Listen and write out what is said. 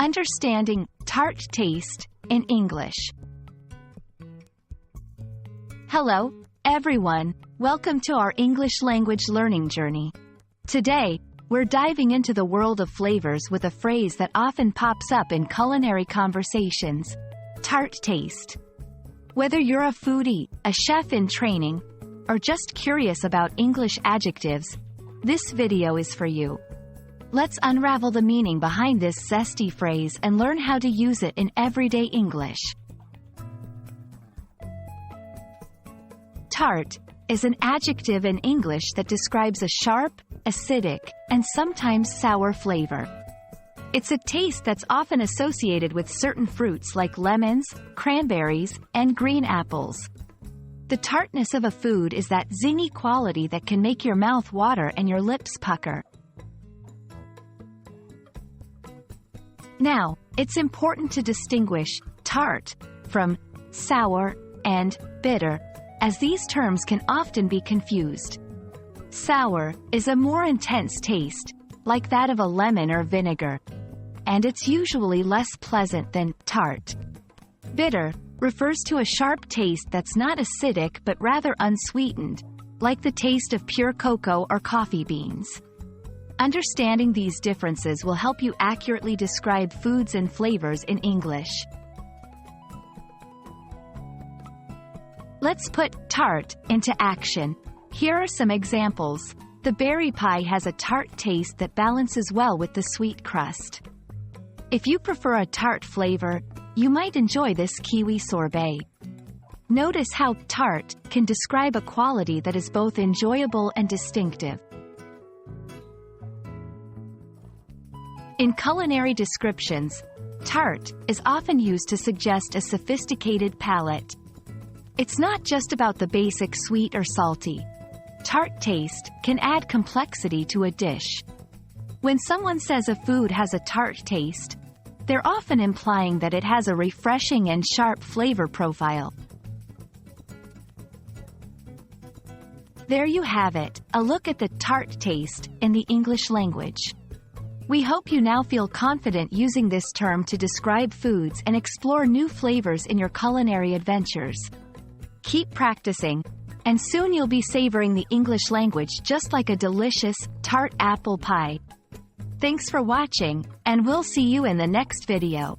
Understanding tart taste in English. Hello, everyone. Welcome to our English language learning journey. Today, we're diving into the world of flavors with a phrase that often pops up in culinary conversations: tart taste. Whether you're a foodie, a chef in training, or just curious about English adjectives, this video is for you. Let's unravel the meaning behind this zesty phrase and learn how to use it in everyday English. Tart is an adjective in English that describes a sharp, acidic, and sometimes sour flavor. It's a taste that's often associated with certain fruits like lemons, cranberries, and green apples. The tartness of a food is that zingy quality that can make your mouth water and your lips pucker. Now, it's important to distinguish tart from sour and bitter, as these terms can often be confused. Sour is a more intense taste, like that of a lemon or vinegar, and it's usually less pleasant than tart. Bitter refers to a sharp taste that's not acidic but rather unsweetened, like the taste of pure cocoa or coffee beans. Understanding these differences will help you accurately describe foods and flavors in English. Let's put tart into action. Here are some examples. The berry pie has a tart taste that balances well with the sweet crust. If you prefer a tart flavor, you might enjoy this kiwi sorbet. Notice how tart can describe a quality that is both enjoyable and distinctive. In culinary descriptions, tart is often used to suggest a sophisticated palate. It's not just about the basic sweet or salty. Tart taste can add complexity to a dish. When someone says a food has a tart taste, they're often implying that it has a refreshing and sharp flavor profile. There you have it, a look at the tart taste in the English language. We hope you now feel confident using this term to describe foods and explore new flavors in your culinary adventures. Keep practicing, and soon you'll be savoring the English language just like a delicious, tart apple pie. Thanks for watching, and we'll see you in the next video.